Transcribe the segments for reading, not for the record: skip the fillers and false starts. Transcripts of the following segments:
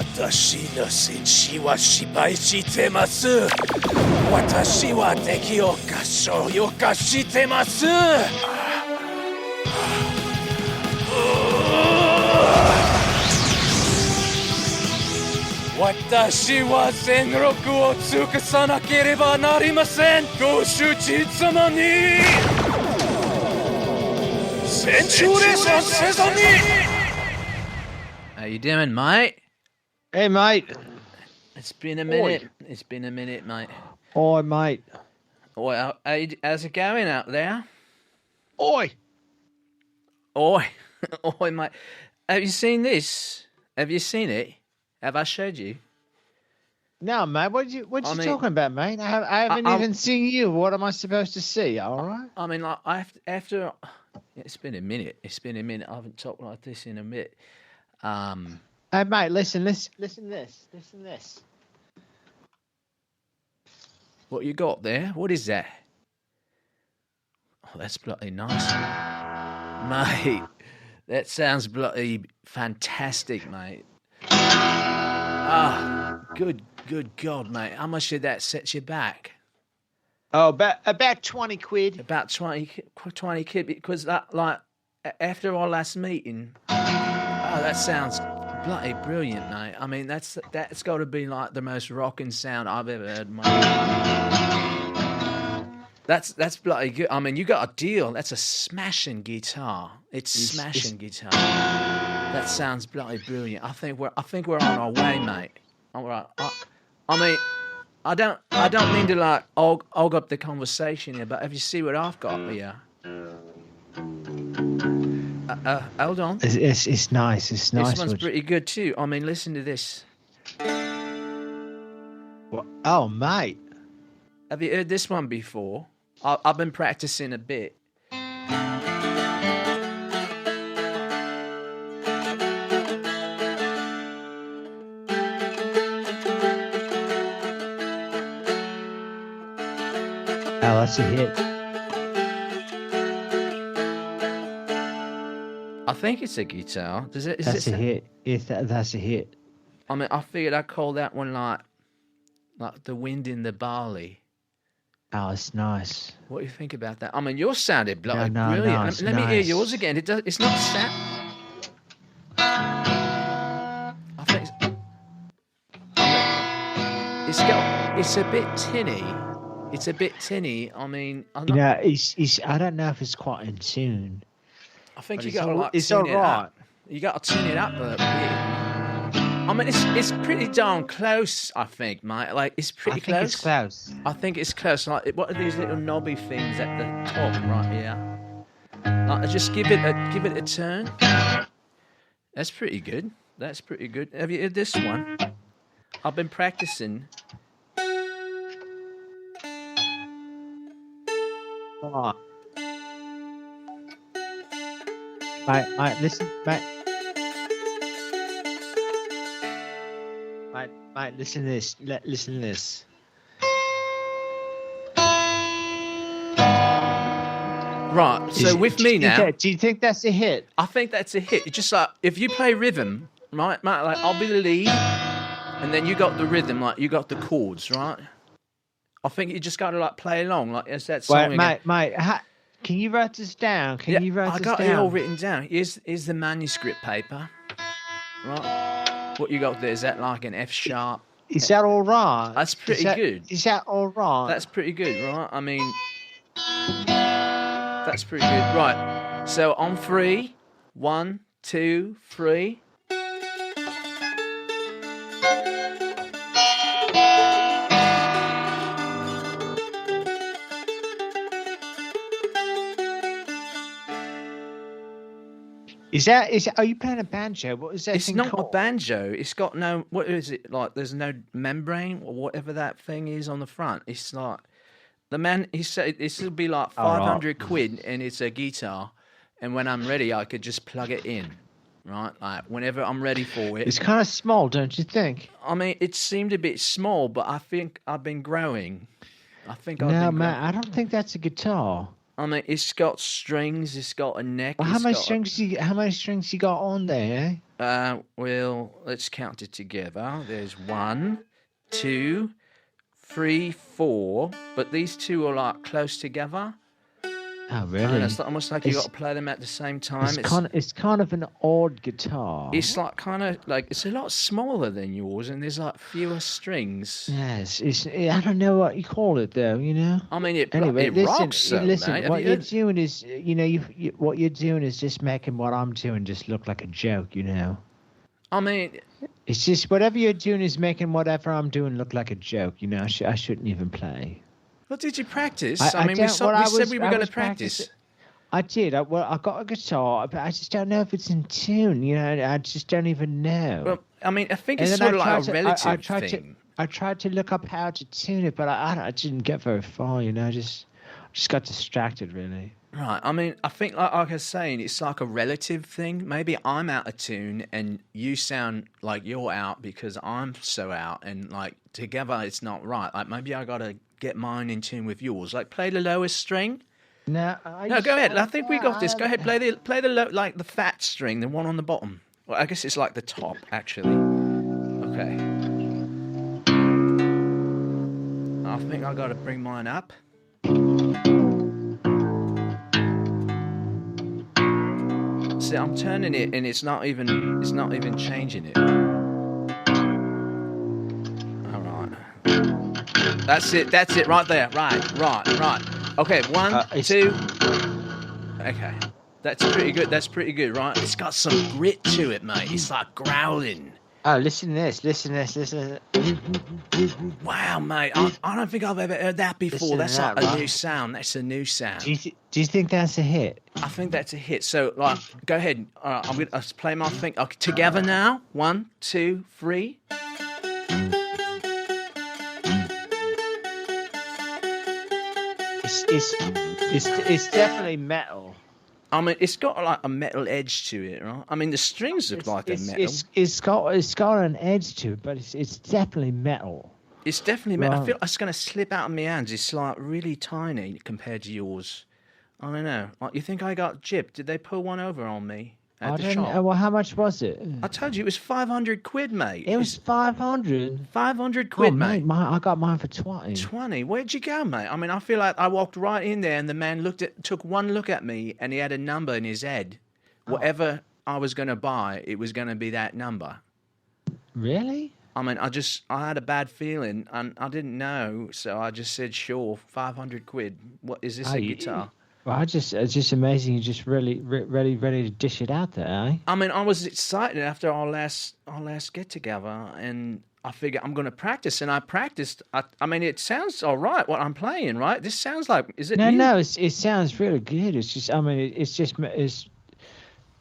私の戦士は失敗してます。私は敵を消化してます。私は戦力を尽くさなければなりません。ご主人様にSensual Essences on me! How you doing, mate? Hey, mate. It's been a minute. Oi. It's been a minute, mate. Oi, mate. Oi, how's it going out there? Oi. Oi. Oi, mate. Have you seen this? Have you seen it? Have I showed you? No, mate. What you talking about, mate? I haven't even seen you. What am I supposed to see? All right. I mean, like, after... It's been a minute. I haven't talked like this in a minute. Hey, mate, listen this. What you got there? What is that? Oh, that's bloody nice. Mate, that sounds bloody fantastic, mate. Ah, good God, mate. How much did that set you back? Oh, about 20 quid. About 20 quid, because that, like, after our last meeting, that sounds bloody brilliant, mate. I mean, that's got to be like the most rocking sound I've ever heard, mate. That's bloody good. I mean, you got a deal. That's a smashing guitar. It's smashing guitar. That sounds bloody brilliant. I think we're on our way, mate. All right. I mean, I don't mean to like hog up the conversation here, but have you see what I've got here? Hold on. It's nice. It's nice. This one's pretty good too. I mean, listen to this. Oh, mate. Have you heard this one before? I've been practicing a bit. Oh, that's a hit. I think it's a guitar. That's a hit. That's a hit. I mean, I figured I'd call that one like the wind in the barley. Oh, it's nice. What do you think about that? I mean, yours sounded bloody No, brilliant. Let me hear yours again. It's not sad. I think it's a bit tinny. It's a bit tinny. I mean, I don't know if it's quite in tune. I think you got to like it's tune all it right. up. You got to tune it up a bit. I mean, it's pretty darn close. I think, mate. Like, it's pretty close. I think it's close. I think it's close. Like, what are these little knobby things at the top right here? Like, just give it a turn. That's pretty good. That's pretty good. Have you heard this one? I've been practicing. Oh. Mate, listen, mate. Mate, listen to this. Listen to this. Right, so with me now... Do you think that's a hit? I think that's a hit. It's just like, if you play rhythm, right, mate, like, I'll be the lead, and then you got the rhythm, like, you got the chords, right? I think you just got to, like, play along, like, as that song. Wait, mate, can you write this down? I got it all written down. Here's the manuscript paper, right? What you got there, is that like an F sharp? Is that all right? That's pretty good. Is that all right? That's pretty good, right? I mean, that's pretty good. Right, so on 3, 1, 2, 3. Are you playing a banjo? What is that It's thing not called? a banjo. It's got no, what is it, like, there's no membrane or whatever that thing is on the front. It's like, the man, he said this will be like 500 quid and it's a guitar. And when I'm ready, I could just plug it in, right? Like, whenever I'm ready for it. It's kind of small, don't you think? I mean, it seemed a bit small, but I think I've been growing. No, man, I don't think that's a guitar. I mean, it's got strings. It's got a neck. Well, how many strings you got on there? Well, let's count it together. There's 1, 2, 3, 4, but these two are like close together. Oh, really? It's almost like you got to play them at the same time. It's kind of an odd guitar. It's like kind of like it's a lot smaller than yours, and there's like fewer strings. Yes, I don't know what you call it though. I mean, it listen, rocks. Though, listen. mate. What you're doing is, what you're doing is just making what I'm doing just look like a joke. I mean, it's just whatever you're doing is making whatever I'm doing look like a joke. I shouldn't even play. Well, did you practice? We said we were going to practice. I did. I got a guitar, but I just don't know if it's in tune. I just don't even know. Well, I mean, I think it's sort of like a relative thing. I tried to look up how to tune it, but I didn't get very far. I just got distracted, really. Right. I mean, I think, like I was saying, it's like a relative thing. Maybe I'm out of tune and you sound like you're out because I'm so out, and like together it's not right. Like maybe I got to get mine in tune with yours. Like play the lowest string. No, go ahead. I think we got this. Go ahead, play the low, like the fat string, the one on the bottom. Well, I guess it's like the top, actually. Okay. I think I got to bring mine up. See, I'm turning it, and it's not even changing it. All right. That's it right there. Right. Okay, 1, 2. Okay. That's pretty good, right? It's got some grit to it, mate. It's like growling. Oh, listen to this. Wow, mate. I don't think I've ever heard that before. That's like a new sound. That's a new sound. Do you think that's a hit? I think that's a hit. So, like, go ahead. I'm going to play my thing. Okay, together now. 1, 2, 3. It's definitely metal. I mean, it's got like a metal edge to it, right? I mean, the strings look like a metal. It's got an edge to it, but it's definitely metal. It's definitely metal. Right. I feel like it's going to slip out of my hands. It's like really tiny compared to yours. I don't know. Like, you think I got gypped? Did they pull one over on me at the shop? Well, how much was it? I told you it was 500 quid, mate. It was 500. 500 quid, mate. I got mine for 20. 20? Where'd you go, mate? I mean, I feel like I walked right in there and the man took one look at me and he had a number in his head. Whatever I was going to buy, it was going to be that number. Really? I mean, I had a bad feeling and I didn't know, so I just said, sure, 500 quid. What is this, a guitar? Well, it's just amazing. You're just really ready to dish it out there, eh? I mean, I was excited after our last get together, and I figured I'm going to practice, and I practiced. I mean, it sounds all right what I'm playing, right? This sounds like, is it? No, it sounds really good. It's just, I mean, it's.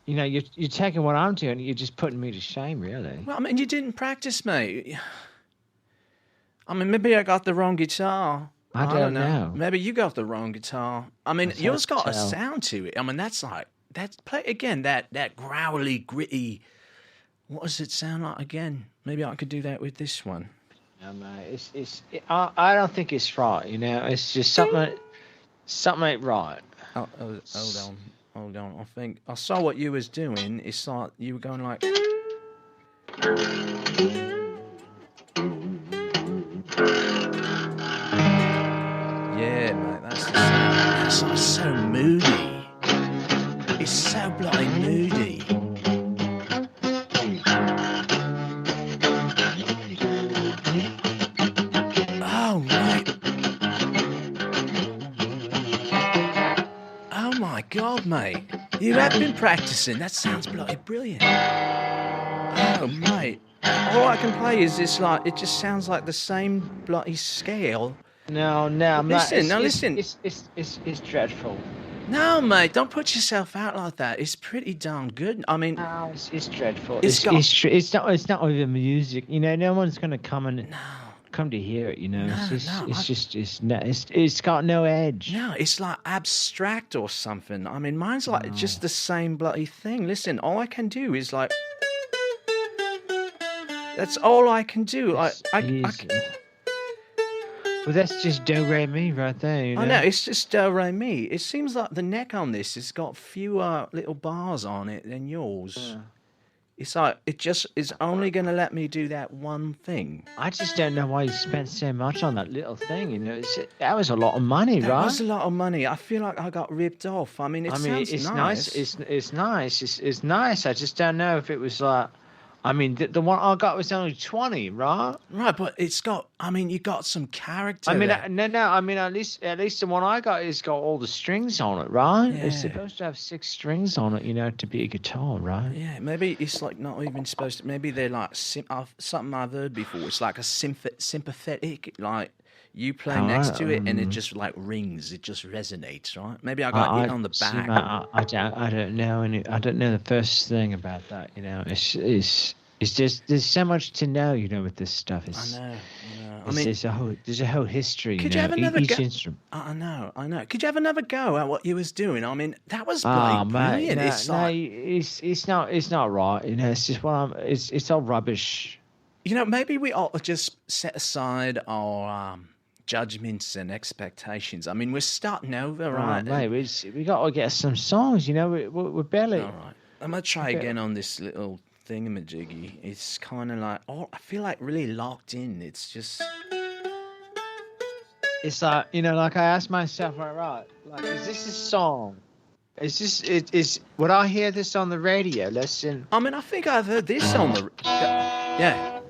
You're taking what I'm doing, you're just putting me to shame, really. Well, I mean, you didn't practice, mate. I mean, maybe I got the wrong guitar. I don't know. Maybe you got the wrong guitar. I mean, yours got a sound to it. I mean, play again, that growly, gritty. What does it sound like again? Maybe I could do that with this one. No, mate, I don't think it's right, It's just something ain't right. Oh, hold on. I think I saw what you was doing. It's like you were going like. Yeah, mate, that's the sound. That's like so moody. It's so bloody moody. Oh, mate. Oh, my God, mate. You have been practicing. That sounds bloody brilliant. Oh, mate. All I can play is this, like, it just sounds like the same bloody scale. No, listen. It's dreadful. No, mate, don't put yourself out like that. It's pretty darn good. I mean, no, it's dreadful. It's not even music. No one's gonna come to hear it. It's got no edge. No, it's like abstract or something. I mean, mine's like just the same bloody thing. Listen, all I can do is like. That's all I can do. Well, that's just do re mi right there. I know, it's just do re mi. It seems like the neck on this has got fewer little bars on it than yours. It's like it just is only going to let me do that one thing. I just don't know why you spent so much on that little thing. That was a lot of money, That right? was a lot of money. I feel like I got ripped off. I mean, it's sounds nice. It's nice. It's nice. I just don't know if it was like. I mean, the one I got was only 20, right? Right, but it's got. I mean, you got some character. I mean, there. no. I mean, at least the one I got has got all the strings on it, right? Yeah. It's supposed to have 6 strings on it, to be a guitar, right? Yeah, maybe it's like not even supposed to. Maybe they're like something I've heard before. It's like a sympathetic, like you play next to it and it just like rings. It just resonates, right? Maybe I got it on the back. I don't know I don't know the first thing about that. It's just there's so much to know, with this stuff. I know. I mean, there's a whole history. Could you have another each go? instrument. I know. Could you have another go at what you was doing? I mean, that was bloody brilliant. It's not right. It's just it's all rubbish. Maybe we ought to just set aside our judgments and expectations. I mean, we're starting over, right? Mate, we got to get some songs. We're barely. All right, I'm gonna try again on this little thingamajiggy. It's kind of like, I feel like really locked in. It's just. It's like like I asked myself, right? Like, is this a song? Is would I hear this on the radio? Listen. I mean, I think I've heard this on the.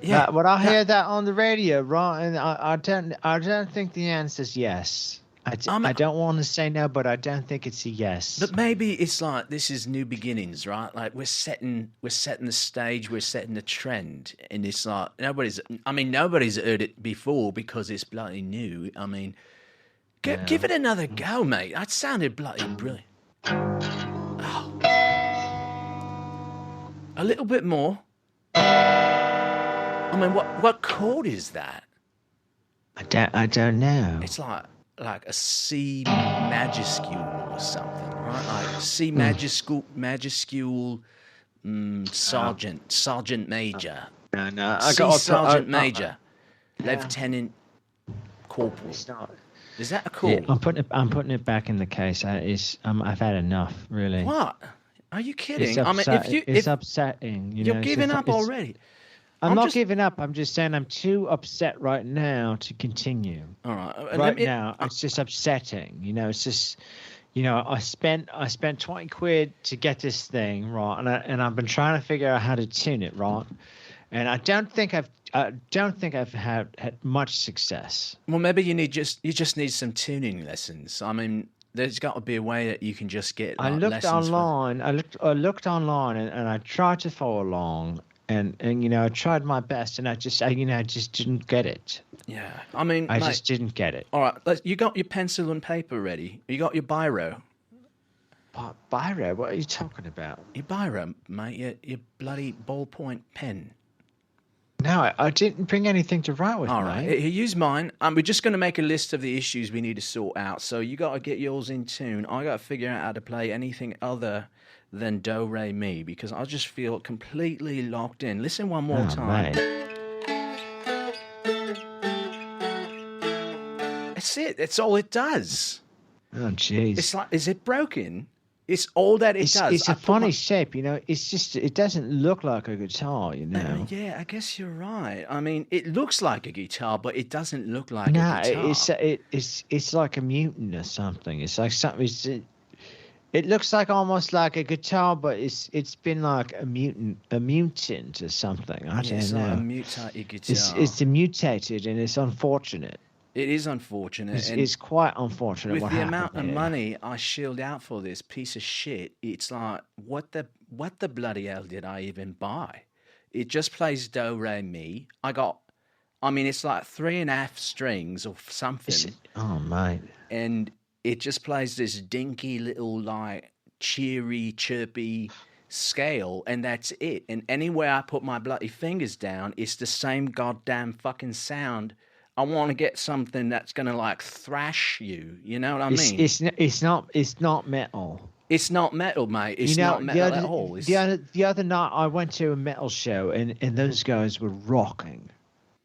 Yeah. Would I hear that on the radio, right? And I don't think the answer's yes. I don't want to say no, but I don't think it's a yes. But maybe it's like this is new beginnings, right? Like we're setting the stage, we're setting the trend, and it's like nobody's heard it before because it's bloody new. I mean, give it another go, mate. That sounded bloody brilliant. Oh. A little bit more. I mean, what chord is that? I don't know. It's like a C majuscule or something, right? Like C majuscule, sergeant major. No. I got sergeant major, lieutenant corporal. It's not. Is that a chord? Yeah, I'm putting it back in the case. I've had enough, really. What? Are you kidding? It's upsetting. You're giving up already. I'm not giving up. I'm just saying I'm too upset right now to continue. All right. Right now, it's just upsetting. It's just, I spent 20 quid to get this thing, right? And I've been trying to figure out how to tune it, right? And I don't think I've had much success. Well, maybe you just need some tuning lessons. I mean, there's got to be a way that you can just get. I looked online. I looked online, and I tried to follow along. And I tried my best, and I just didn't get it. Yeah, I mean, I just didn't get it. All right, you got your pencil and paper ready. You got your biro. Biro? What are you talking about? Your biro, mate. Your bloody ballpoint pen. No, I didn't bring anything to write with. All right, here, use mine. We're just going to make a list of the issues we need to sort out. So you got to get yours in tune. I got to figure out how to play anything other than do, re, mi, because I just feel completely locked in. Listen one more time. That's it. That's all it does. Oh, jeez. It's like, is it broken? It's all that it does. It's a funny shape, It's just, it doesn't look like a guitar, Yeah, I guess you're right. I mean, it looks like a guitar, but it doesn't look like a guitar. It's like a mutant or something. It's like something. It looks like almost like a guitar, but it's been like a mutant or something. I don't know. Like a mutated guitar. It's mutated, and it's unfortunate. It is unfortunate. It's quite unfortunate. With the amount of money I shelled out for this piece of shit, it's like, what the bloody hell did I even buy? It just plays do, re, mi. It's like 3.5 strings or something. Oh, mate. And it just plays this dinky little, like, cheery, chirpy scale, and that's it. And anywhere I put my bloody fingers down, it's the same goddamn fucking sound. I want to get something that's going to, like, thrash you. You know what I mean? It's not metal. It's not metal, mate. It's not metal at all. The other night, I went to a metal show, and those guys were rocking.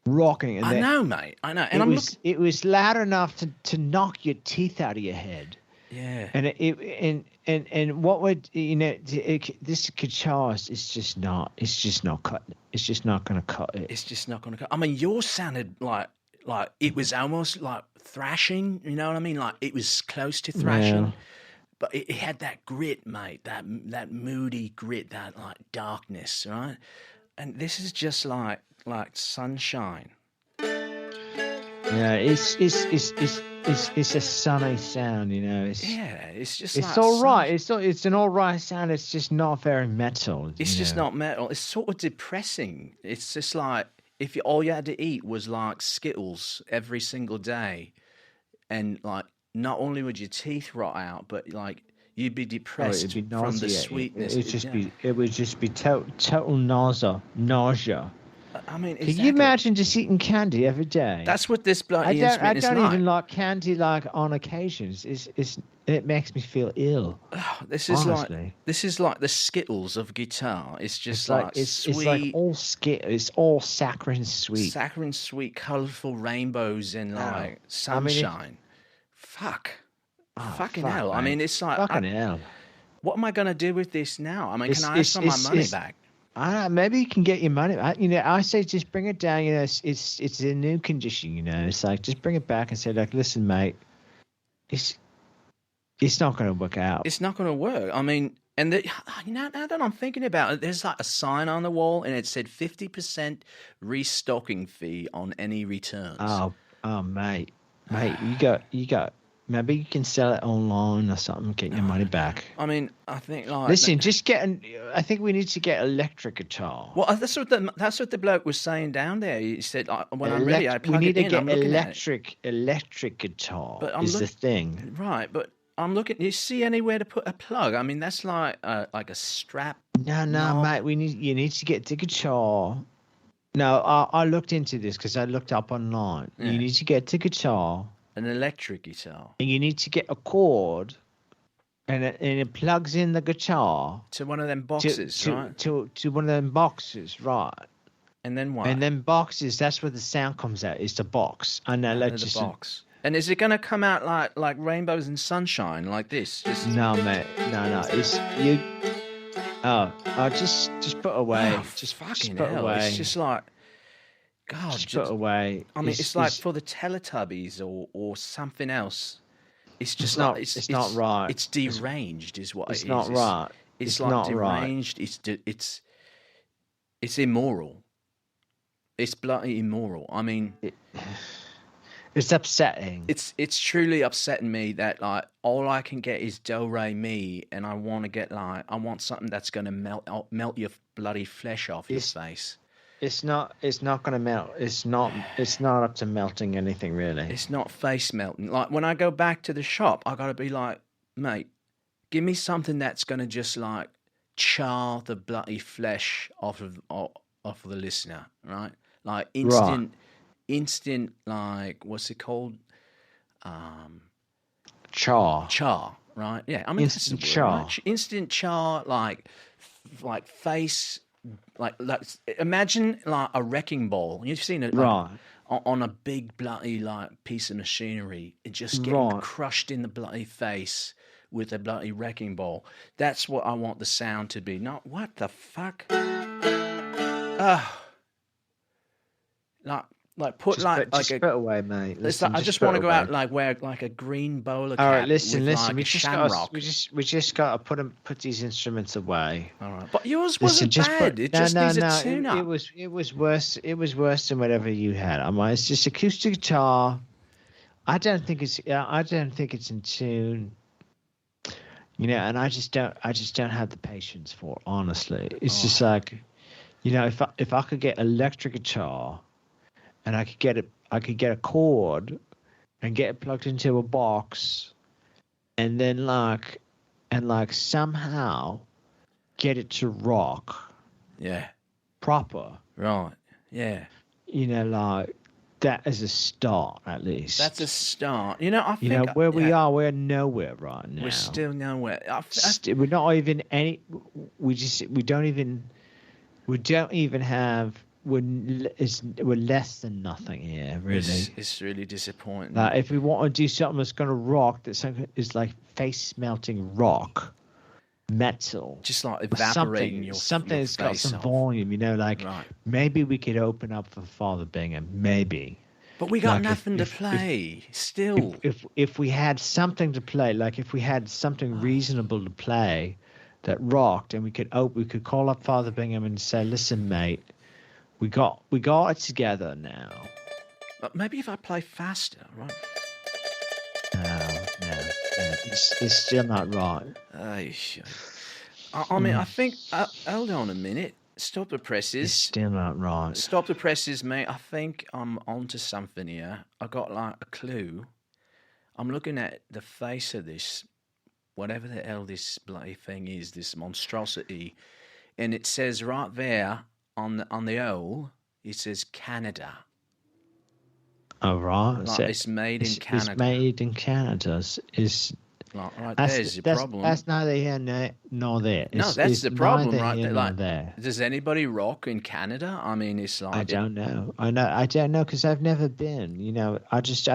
And I know, mate. I know. And it was loud enough to knock your teeth out of your head. Yeah. And and what would this guitar is just not. It's just not cutting. It's just not going to cut it. It's just not going to cut. I mean, yours sounded like it was almost like thrashing. You know what I mean? Like it was close to thrashing. Yeah. But it had that grit, mate, that moody grit, that like darkness, right? And this is just like sunshine. Yeah, it's a sunny sound, you know. It's just it's like all right. It's an all right sound. It's just not very metal. It's just not metal. It's sort of depressing. It's just like if all you had to eat was like Skittles every single day, and like not only would your teeth rot out, but like you'd be depressed it'd be from the sweetness. It would just be total nausea. I mean, can you imagine just eating candy every day? That's what this bloody instrument is like. I don't even like. like candy like on occasions. It makes me feel ill. This is like the Skittles of guitar. It's just sweet. It's like all It's all saccharine sweet. Saccharine sweet, colourful rainbows and like sunshine. Fucking hell. Mate. I mean, it's like fucking hell. What am I gonna do with this now? I mean, can I have some of my money back? Maybe you can get your money back. You know, I say just bring it down. You know, it's in new condition. You know, it's like just bring it back and say like, listen, mate, it's not going to work out. It's not going to work. I mean, and now that I'm thinking about it, there's like a sign on the wall, and it said 50% restocking fee on any returns. Oh, mate, you got. Maybe you can sell it online or something, get your money back. I mean, I think like listen, I think we need to get electric guitar. Well, that's what the bloke was saying down there. He said, when I'm ready, I plug it in. We need to get electric guitar. Is the thing, right? But I'm looking. You see anywhere to put a plug? I mean, that's like a strap. No, mate. You need to get the guitar. No, I looked into this because I looked up online. Yeah. You need to get the guitar. An electric guitar. And you need to get a cord, and it plugs in the guitar to one of them boxes, right? To one of them boxes, right? And then what? And then boxes. That's where the sound comes out. Is the box, and then the box. And is it going to come out like rainbows and sunshine like this? No, mate. No. It's you. Just put away. Just fucking put hell. Away. It's just like. God, just put away. I mean, it's like for the Teletubbies or something else. It's just not. It's not right. It's deranged, is what it is. It's not right. It's like not deranged. Right. It's immoral. It's bloody immoral. I mean, it's upsetting. It's truly upsetting me that like all I can get is do re mi, and I want to get I want something that's going to melt your bloody flesh off your face. It's not going to melt. It's not up to melting anything, really. It's not face melting. Like, when I go back to the shop, I got to be like, mate, give me something that's going to just, like, char the bloody flesh off of the listener, right? Like, instant, like, what's it called? Char, right? Yeah, I mean, instant char. Right? Instant char, like face... Like imagine like a wrecking ball. You've seen it, like, on a big bloody like piece of machinery. It just getting crushed in the bloody face with a bloody wrecking ball. That's what I want the sound to be. Not what the fuck. Like put just put away, mate. Listen, I just want to go out like wear like a green bowler cap. All right, listen. Like we just got to put these instruments away. All right, but yours wasn't bad. It just needs a tune-up. It was worse. It was worse than whatever you had. I mean, it's just acoustic guitar. I don't think it's in tune. You know, and I just don't have the patience for it, honestly. It's just like, you know, if I could get electric guitar. And I could get a cord and get it plugged into a box and then somehow get it to rock. Yeah. Proper. Right. Yeah. You know, like that is a start at least. That's a start. You know, I think we are, we're nowhere right now. We're still nowhere. We're not even any we don't even have we're less than nothing here, really. It's really disappointing. Like, if we want to do something that's going to rock, that something is like face melting rock, metal, just like evaporating something that's got some off. volume, like right. Maybe we could open up for Father Bingham, maybe. But we got nothing to play still. If we had something to play, like if we had something reasonable to play that rocked, and we could call up Father Bingham and say, listen, mate, we got it together now. But maybe if I play faster, right? No, it's still not right. I mean, I think. Hold on a minute. Stop the presses. It's still not right. Stop the presses, mate. I think I'm onto something here. I got like a clue. I'm looking at the face of this, whatever the hell this bloody thing is, this monstrosity, and it says right there on the O, it says Canada. Oh, right. Like it's made in Canada. It's made in Canada. It's right there's the problem. That's neither here nor there. No, that's the problem, right? Like, there. Does anybody rock in Canada? I mean, it's like I don't know. I don't know because I've never been. I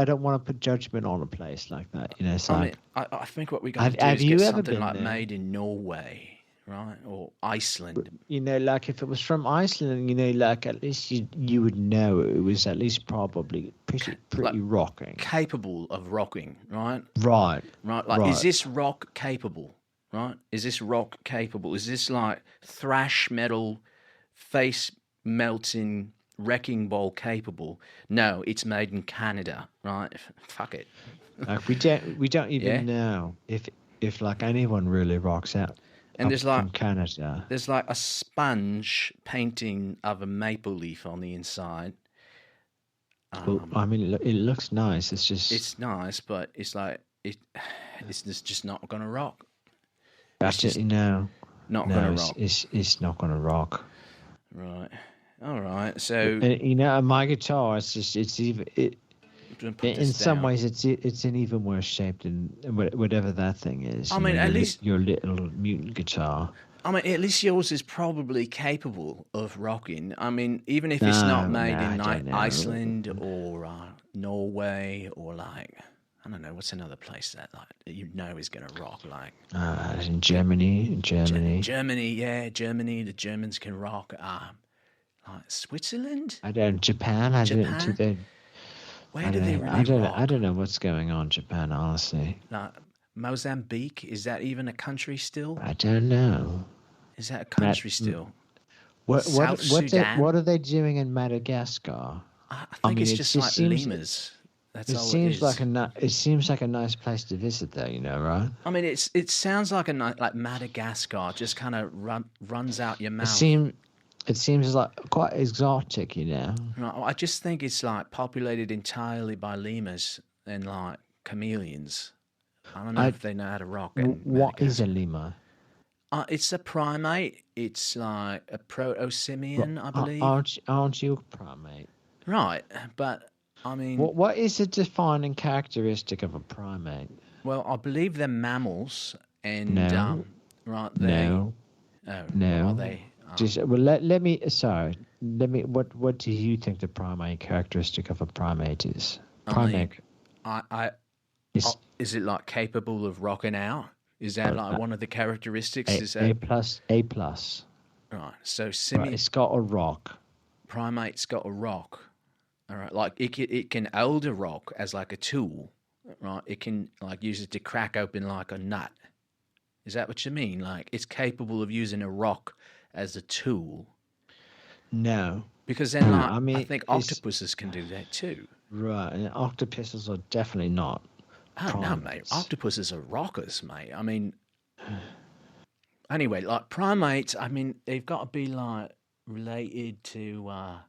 don't want to put judgment on a place like that. It's like. I think what we got to do is get something like made in Norway. Right, or Iceland. Like if it was from Iceland, like at least you would know it was at least probably pretty like rocking. Capable of rocking, right? Right. Like, is this rock capable? Right? Is this rock capable? Is this like thrash metal, face melting, wrecking ball capable? No, it's made in Canada, right? Fuck it. Like we don't even know if like anyone really rocks out. And there's like from Canada. There's like a sponge painting of a maple leaf on the inside. Well, I mean, it looks nice. It's nice, but it's like it's just not gonna rock. Absolutely no. Not gonna rock. It's not gonna rock. Right. All right. So my guitar, in some ways, it's in even worse shape than whatever that thing is. I mean, at least your little mutant guitar. I mean, at least yours is probably capable of rocking. I mean, even if it's not made in Iceland or Norway or like I don't know, what's another place that like is gonna rock like? In Germany. Germany, yeah, Germany. The Germans can rock. Like Switzerland. Japan. Where do they really rock? I don't know what's going on in Japan, honestly. Like Mozambique, is that even a country still? I don't know. Is that a country still? South Sudan? What are they doing in Madagascar? I think it's just like lemurs. That's all it is. It seems like a nice place to visit, though. Right? I mean, it sounds like like Madagascar. Just kind of runs out your mouth. It seems like quite exotic, Right, I just think it's like populated entirely by lemurs and like chameleons. I don't know if they know how to rock. What is a lemur? It's a primate. It's like a proto-simian, I believe. Aren't you a primate? Right, but I mean, what is a defining characteristic of a primate? Well, I believe they're mammals, and no. Right? No. No. Are they? Let me. What do you think the primate characteristic of a primate is? Primate. Is it like capable of rocking out? Is that like one of the characteristics? A plus. Right. So it's got a rock. Primate's got a rock. All right. Like it can hold a rock as like a tool. Right. It can like use it to crack open like a nut. Is that what you mean? Like it's capable of using a rock as a tool? No. Because then, I think octopuses can do that too. Right, and octopuses are definitely not. Oh, no, mate. Octopuses are rockers, mate. I mean, anyway, like primates, I mean, they've got to be like related to. I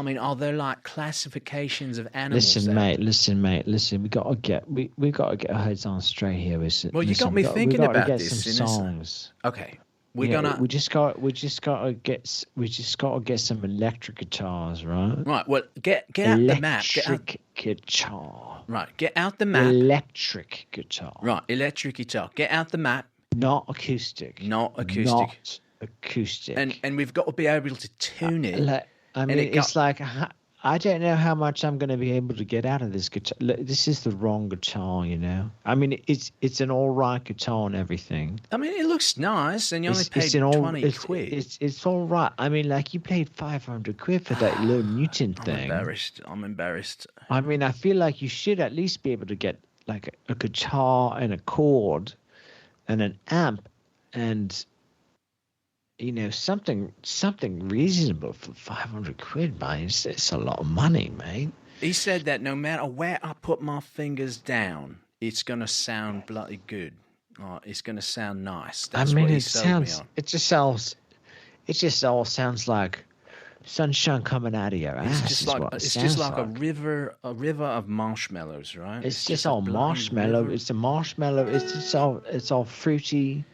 mean, are there like classifications of animals? Listen, mate. We gotta get our heads on straight here. Well, you got me thinking about this. Some songs. Okay. We just gotta get some electric guitars, right? Right. Well, get out the map. Electric guitar. Right. Get out the map. Electric guitar. Right. Electric guitar. Get out the map. Not acoustic. Not acoustic. acoustic. and we've got to be able to tune it. I mean, it's like I don't know how much I'm going to be able to get out of this guitar. This is the wrong guitar, you know. I mean, it's an all right guitar and everything. I mean, it looks nice, and you only paid 20 quid. It's all right. I mean, like you paid 500 quid for that low Newton thing. I'm embarrassed. I mean, I feel like you should at least be able to get like a guitar and a chord and an amp and you know something reasonable for 500 quid, mate. It's a lot of money, mate. He said that no matter where I put my fingers down, it's gonna sound bloody good. It's gonna sound nice. That's what he sold me on. It just all sounds like sunshine coming out of your ass. It's just like a river of marshmallows, right? It's just all marshmallow. River. It's a marshmallow. It's all fruity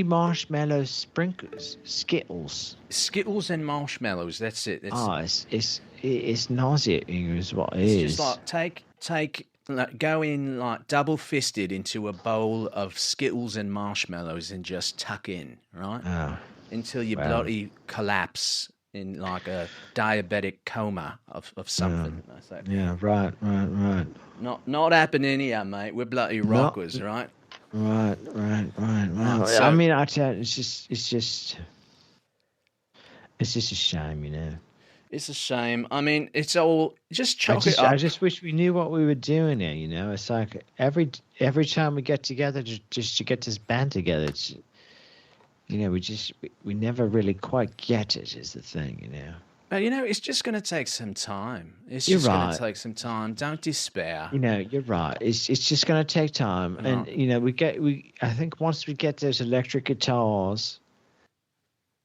marshmallow sprinkles, Skittles and marshmallows. That's it. It's nauseating, is what it is. It's just like go in like double fisted into a bowl of Skittles and marshmallows and just tuck in, right? Until you bloody collapse in like a diabetic coma of something. Yeah, right. Not happening here, mate. We're bloody rockers, right? Right. So, I mean, I tell you, it's just a shame, you know. It's a shame. I mean, it's all just chalk it up. I just wish we knew what we were doing here, you know. It's like every time we get together, just to get this band together, it's, you know, we never really quite get it. Is the thing, you know. But you know, it's just going to take some time. It's just going to take some time. Don't despair. You know, you're right. It's just going to take time, and you know, I think once we get those electric guitars,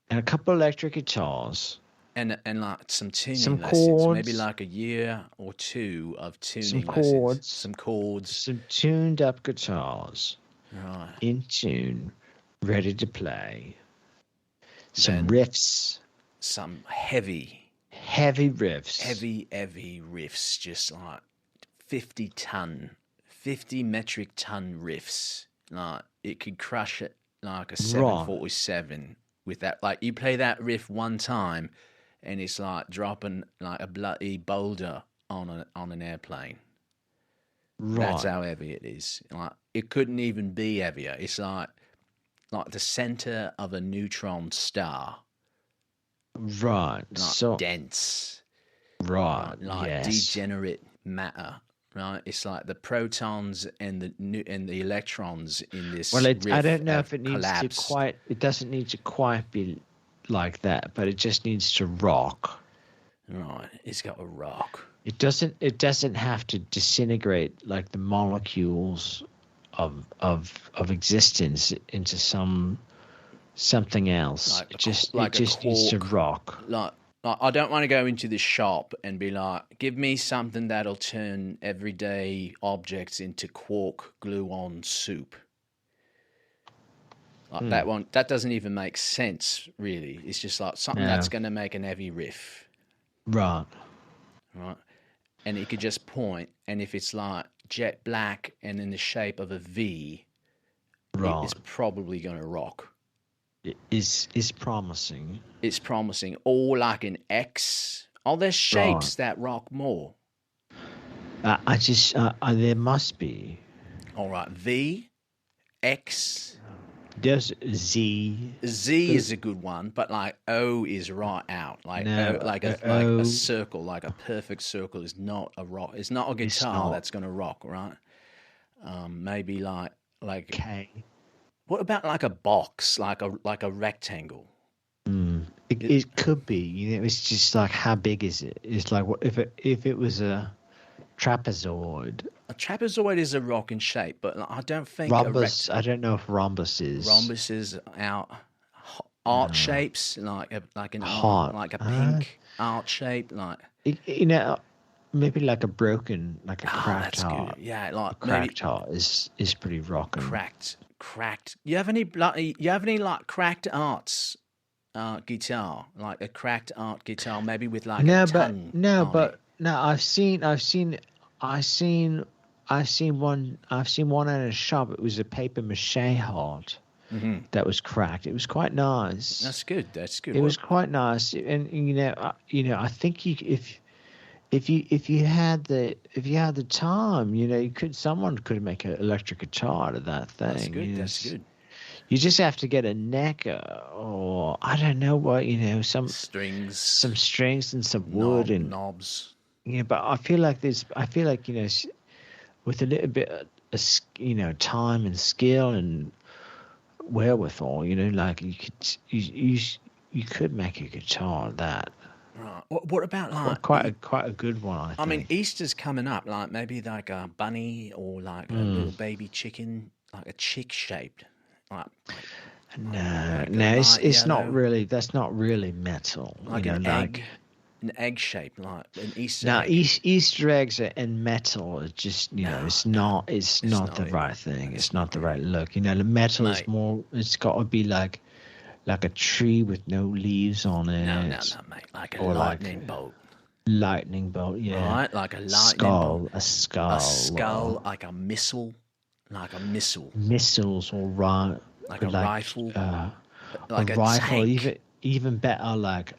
and a couple electric guitars, and like some tuning some lessons, chords, maybe like a year or two of tuning some chords, some tuned up guitars, right, in tune, ready to play, some riffs. Some heavy riffs. Heavy riffs, just like 50 metric ton riffs. Like it could crush it like a 747 with that. Like you play that riff one time and it's like dropping like a bloody boulder on an airplane. Right. That's how heavy it is. Like it couldn't even be heavier. It's like the center of a neutron star. Right. Like so dense. Right. Like yes. degenerate matter. Right. It's like the protons and the electrons in this. Well, riff I don't know if it needs collapsed. to quite. It doesn't need to quite be like that, but it just needs to rock. Right. It's got to rock. It doesn't have to disintegrate like the molecules of existence into something else. Like it just needs to rock. Like I don't want to go into the shop and be like, give me something that'll turn everyday objects into quark glue-on soup. Like that one, that doesn't even make sense, really. It's just like something that's going to make an heavy riff. Right. And it could just point, and if it's like jet black and in the shape of a V, it's probably going to rock. Is promising. It's promising. Or like an X. Are there shapes that rock more? There must be. All right. V, X. There's Z. Z is a good one, but like O is right out. Like a circle, like a perfect circle is not a rock. It's not a guitar that's going to rock, right? Maybe like K. What about like a box, like a rectangle? It could be. You know, it's just like how big is it? It's like what if it was a trapezoid. A trapezoid is a rock in shape, but I don't think rhombus. I don't know if rhombus is. Rhombus is art shapes, like a pink art shape, like you know, maybe like a broken, like a cracked that's heart. Good. Yeah, like cracked heart is pretty rocking. Cracked. You have any like cracked arts guitar, like a cracked art guitar, maybe with like I've seen one in a shop. It was a paper mache heart. that was cracked. It was quite nice. That's good. That's good. It was quite nice, and I think if you had the time, someone could make an electric guitar out of that thing. That's good. That's good. You just have to get a neck, or I don't know what, some strings and some wood and knobs. But I feel like with a little bit of time and skill and wherewithal, like you could make a guitar that. Right. What about like quite a good one? I mean, Easter's coming up. Like maybe like a bunny or like a little baby chicken, like a chick shaped. It's not really. That's not really metal. Like an egg shape, like an Easter. Now, egg. Easter eggs and metal is just it's not the right thing. It's not the right look. The metal is more. It's got to be like a tree with no leaves on it. No, mate. Like a lightning bolt. Lightning bolt, yeah. Right, like a lightning bolt. A skull. A skull, like a missile. Like a missile. Missiles, all right. Like a rifle. Like a rifle, tank. Even better, like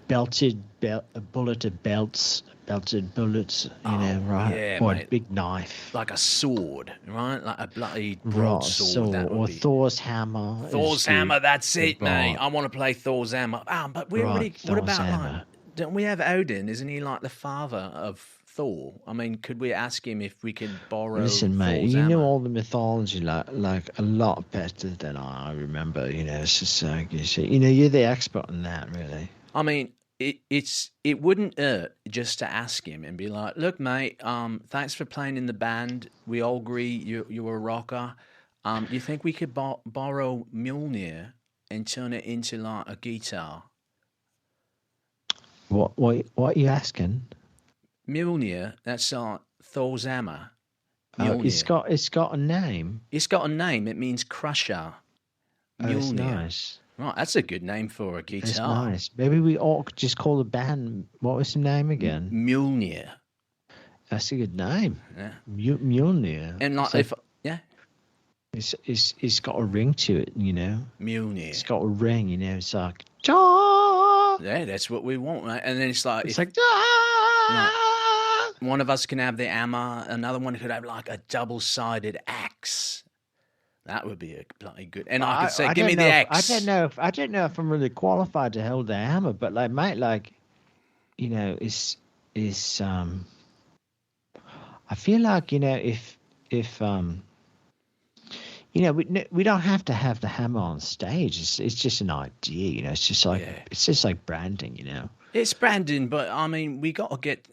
belted bullets, right? Yeah, or mate. A big knife. Like a sword, right? Like a bloody broadsword. Or Thor's hammer. Thor's hammer, that's it, mate. I want to play Thor's hammer. But what about like, don't we have Odin? Isn't he like the father of Thor? I mean, could we ask him if we could borrow Listen, mate, Thor's you hammer? know all the mythology like a lot better than I remember, it's just like, you're the expert on that, really. I mean, it wouldn't hurt just to ask him and be like, look, mate, thanks for playing in the band. We all agree you're a rocker. You think we could borrow Mjolnir and turn it into like a guitar? What are you asking? Mjolnir, that's like Thor's hammer. Mjolnir. It's got a name. It's got a name. It means crusher. Mjolnir. That's nice. Right, that's a good name for a guitar. That's nice. Maybe we all could just call the band. What was the name again? Mjolnir. That's a good name. Yeah. Mjolnir. And like, it's got a ring to it, Mjolnir. It's got a ring, it's like. Yeah, that's what we want, right? And then it's like one of us can have the hammer, another one could have like a double-sided axe. That would be a bloody good. And I could say, give me the axe. I don't know if I'm really qualified to hold the hammer, but like, mate, like, it's I feel like, if we don't have to have the hammer on stage. It's just an idea, It's just like it's just like branding, It's branding, but I mean, we got to get.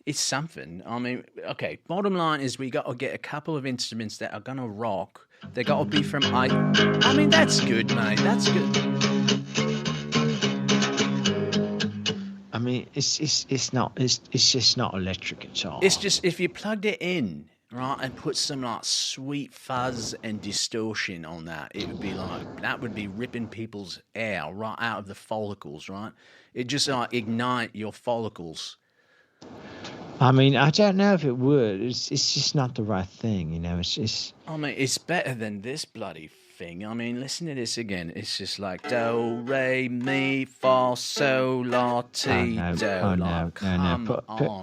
It's something. I mean, okay. Bottom line is, we got to get a couple of instruments that are gonna rock. They got to be from. I mean, that's good, mate. That's good. I mean, it's just not electric guitar. It's just if you plugged it in. Right, and put some like sweet fuzz and distortion on that. It would be like, that would be ripping people's air right out of the follicles, right? It just like ignite your follicles. I mean, I don't know if it would. It's just not the right thing, It's just. I mean, it's better than this bloody thing. I mean, listen to this again. It's just like do, re, mi, fa, sol, la, ti, do. Oh no!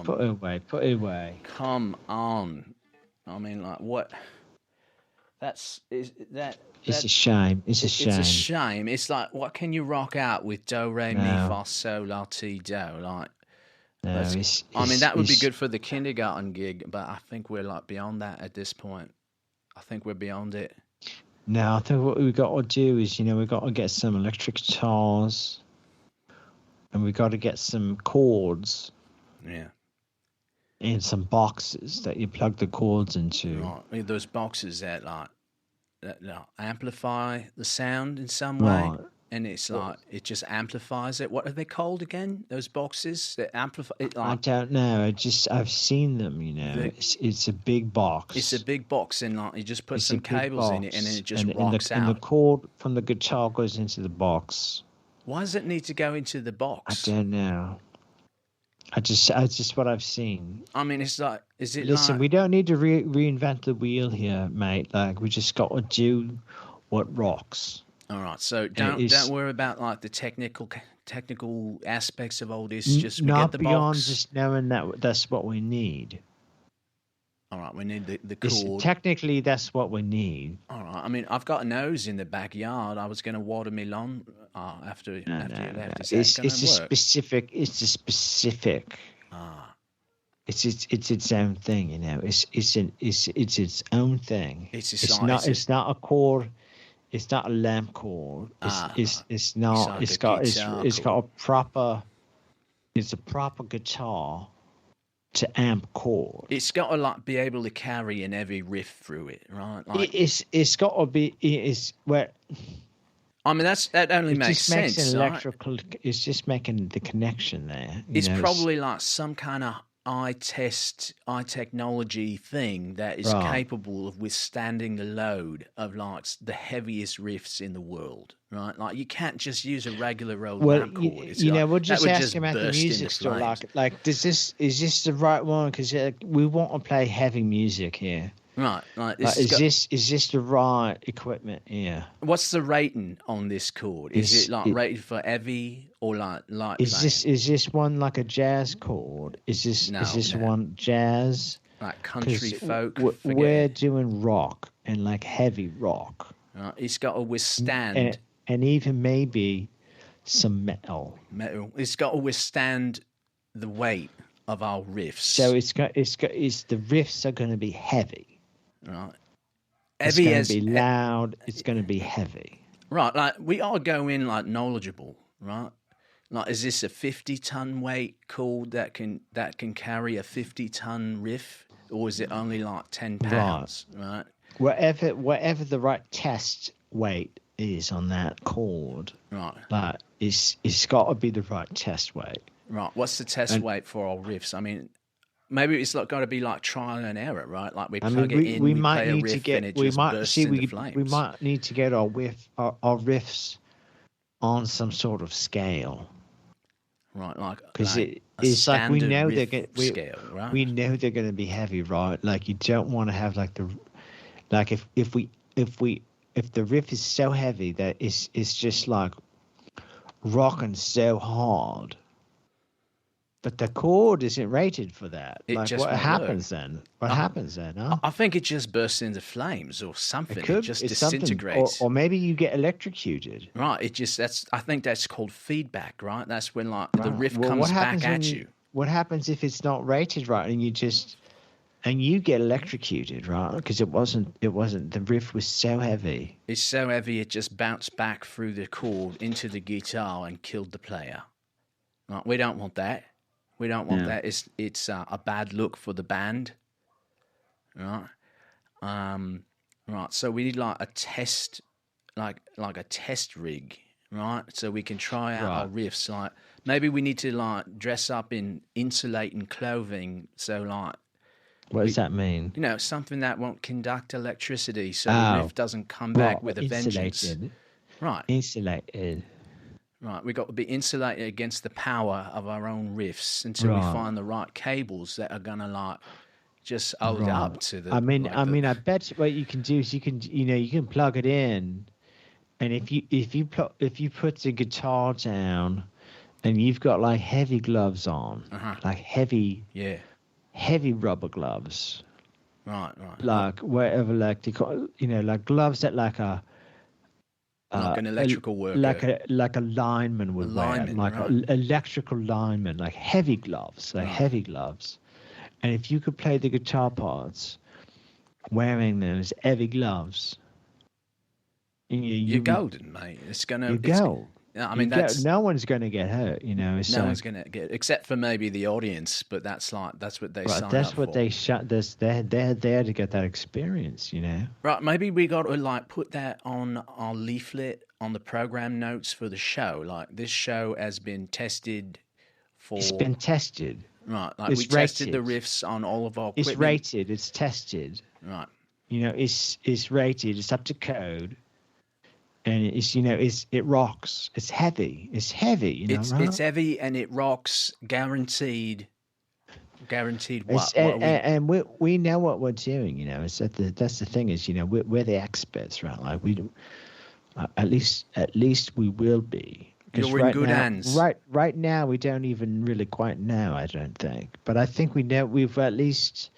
Put it away. Come on. I mean, like, what? It's a shame. It's a shame. It's a shame. It's like, what can you rock out with do, re, mi, fa, sol, la, ti, do? Like, I mean, that would be good for the kindergarten gig, but I think we're like beyond that at this point. I think we're beyond it. No, I think what we've got to do is, we've got to get some electric guitars, and we've got to get some chords. Yeah. And some boxes that you plug the cords into. Right. I mean, those boxes that amplify the sound in some way. Right. And it's like, it just amplifies it. What are they called again? Those boxes that amplify it? Like, I don't know. I've seen them, It's a big box. It's a big box, and like, you just put some cables in it, and then it just rocks out. And the cord from the guitar goes into the box. Why does it need to go into the box? I don't know. It's just what I've seen. I mean, it's like, is it? Listen, like... we don't need to reinvent the wheel here, mate. Like, we just got to do what rocks. All right, so don't worry about like the technical aspects of all this. Just we not get the beyond box. just knowing that's what we need. All right, we need the chord. Technically, that's what we need. All right, I mean, I've got a nose in the backyard. I was going to water my lawn after you left. Is that going to work? Specific. It's a specific. It's its own thing, you know. It's its own thing. It's not a chord. It's not a lamp chord. It's not. It's got a proper. It's a proper guitar to amp chord. It's got to like be able to carry an heavy riff through it, right? Like, it's got to be. It's where. I mean, that only makes sense. Makes an electrical. Right? It's just making the connection there. It's probably like some kind of eye technology thing that is capable of withstanding the load of like the heaviest riffs in the world, right? Like you can't just use a regular old lamp chord. We'll just ask him at the music store, like, is this the right one? Because we want to play heavy music here. Right, like is this the right equipment? Yeah. What's the rating on this chord? Is it like rated for heavy or like light? Is this one like a jazz chord? Is this one jazz? Like country folk? We're doing rock and like heavy rock. It's got to withstand and even maybe some metal. It's got to withstand the weight of our riffs. So the riffs are going to be heavy. Right. It's going to be loud. It's going to be heavy. Right. Like we are going like knowledgeable, right? Like, is this a 50-ton weight chord that can carry a 50-ton riff, or is it only like 10 pounds? Right. Whatever the right test weight is on that chord. Right. But it's got to be the right test weight. Right. What's the test weight for our riffs? I mean, maybe it's got to be like trial and error, right? Like we plug it in, we might play a riff, and it just bursts into flames. We might need to get our riffs on some sort of scale, right? Like because it's like we know scale, right? We know they're going to be heavy, right? Like you don't want to have like if the riff is so heavy that it's just like rocking so hard. But the chord isn't rated for that. What happens then? What happens then? Huh? I think it just bursts into flames or something. It just disintegrates. Or maybe you get electrocuted. Right. I think that's called feedback, right? That's when the riff comes back at you. What happens if it's not rated right and you get electrocuted, right? Because the riff was so heavy. It's so heavy it just bounced back through the chord into the guitar and killed the player. Right? We don't want that. We don't want that. It's a bad look for the band, right? Right. So we need like a test, like a test rig, right? So we can try out our riffs. Like maybe we need to like dress up in insulating clothing. So like, what does that mean? You know, something that won't conduct electricity, so the riff doesn't come back with a vengeance. Right. Insulated. Right, we've got to be insulated against the power of our own riffs until we find the right cables that are gonna like just hold up to the. I bet what you can do is you can plug it in, and if you put the guitar down, and you've got like heavy gloves on, like heavy rubber gloves. Right. Like whatever, like like gloves that like a. Like an electrical worker, like a lineman would wear, like an electrical lineman, like heavy gloves, heavy gloves. And if you could play the guitar parts wearing those heavy gloves, you're golden, mate. It's gonna. I mean, no one's going to get hurt, you know. No one's going to get, except for maybe the audience. But that's what they signed up for. That's what they shut. They're there to get that experience, you know. Right? Maybe we got to like put that on our leaflet on the program notes for the show. Like this show has been tested for. It's been tested. Right. Like we tested the riffs on all of our equipment. It's rated. It's tested. Right. You know, it's rated. It's up to code. And it rocks. It's heavy. It's heavy. It's heavy and it rocks, guaranteed. Guaranteed It's, what? and we know what we're doing. You know, it's that's the thing is, you know, we're the experts, right? Like we do, at least we will be. 'Cause You're in good hands. Right now, we don't even really quite know. I don't think, but I think we know. We've at least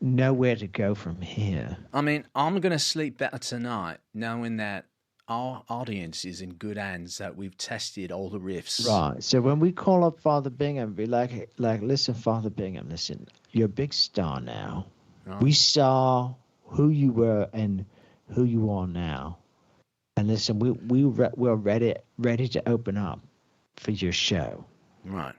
know where to go from here. I mean, I'm gonna sleep better tonight knowing that our audience is in good hands. That we've tested all the riffs. Right. So when we call up Father Bingham, be like, listen, Father Bingham, listen, you're a big star now. Right. We saw who you were and who you are now. And listen, we're ready to open up for your show. Right.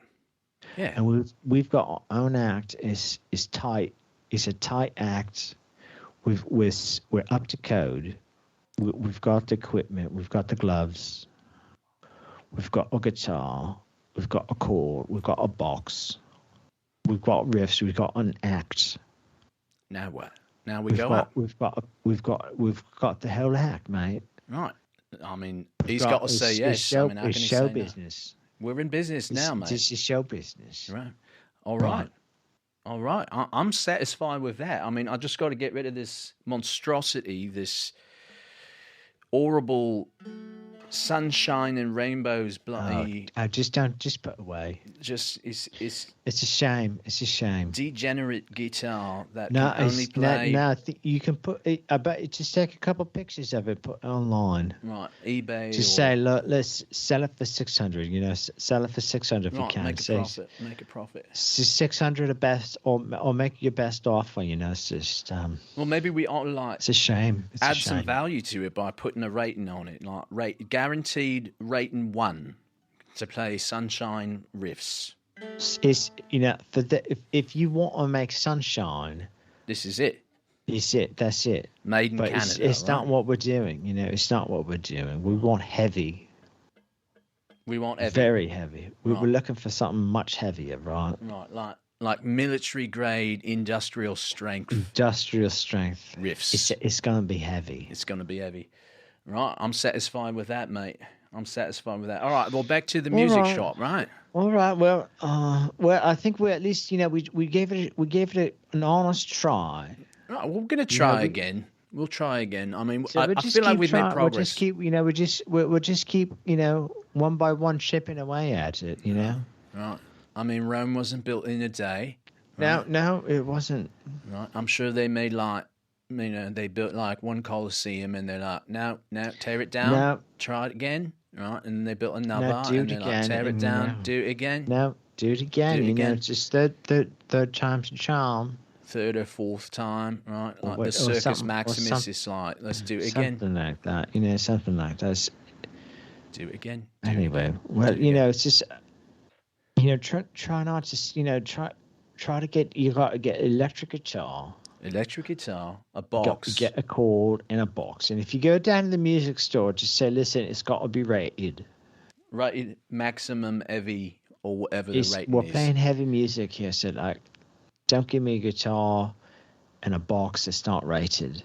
Yeah. And we've got our own act. Is tight. It's a tight act. We're up to code. We've got the equipment. We've got the gloves. We've got a guitar. We've got a chord. We've got a box. We've got riffs. We've got an act. Now what? Now we've got the whole act, mate. Right. I mean, he's got to say yes. I mean, how can it's he show say business. No? We're in business now, mate. This is show business. Right. All right. All right. I'm satisfied with that. I mean, I just got to get rid of this monstrosity, this horrible sunshine and rainbows bloody. Just put away. Just it's a shame. It's a shame. Degenerate guitar that can only play. No, I think you can put it. I bet you just take a couple pictures of it, put it online. Right, eBay. Just say, look, let's sell it for 600. You know, sell it for 600 if you can. Make a profit. Make a profit. 600 a best, or make your best offer. You know, it's just. Well, maybe we ought to like. It's a shame. Add some value to it by putting a rating on it, like guaranteed rating 1 to play Sunshine riffs. It's if you want to make Sunshine, this is it. It's it. That's it. Made in Canada. It's not what we're doing. You know, it's not what we're doing. We want heavy. We want heavy. Very heavy. We're looking for something much heavier, right? Right, like military grade, industrial strength. Industrial strength riffs. It's gonna be heavy. It's gonna be heavy. Right, I'm satisfied with that, mate. I'm satisfied with that. All right, well, back to the music shop, right? All right. Well, I think we at least, you know, we gave it an honest try. Right, we're gonna try again. We'll try again. I mean, so I feel like we've made progress. We'll just keep, you know, one by one chipping away at it, you know. Right. I mean, Rome wasn't built in a day. Right? No, it wasn't. Right. I'm sure they made they built like one Colosseum, and they're like, no, tear it down. No. Try it again. Right. And they built another, and they're like, tear it down, do it again. No, do it again. You know, it's just third time's a charm. Third or fourth time, right? Like the Circus Maximus is like, let's do it again. Something like that, you know, something like that. Do it again. You know, it's just, you know, try not to, you know, try to get, you got to get electric guitar, a box. Get a chord and a box. And if you go down to the music store, just say, listen, it's got to be rated. Rated maximum heavy or whatever the rating is. We're playing heavy music here, so like, don't give me a guitar and a box that's not rated.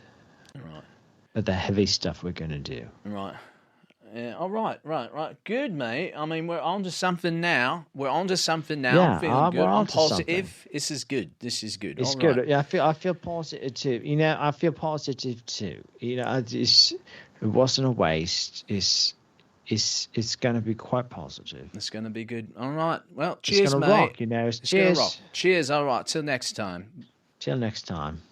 Right. But the heavy stuff we're going to do. Right. Yeah, all right. Good, mate. I mean, we're on to something now. Yeah, I'm feeling good. I'm positive. Something. This is good. It's all good. Right. Yeah, I feel positive too. You know, I feel positive too. You know, it wasn't a waste. It's going to be quite positive. It's going to be good. All right. Well, cheers, mate. Rock, you know. Cheers. Cheers. All right. Till next time. Till next time.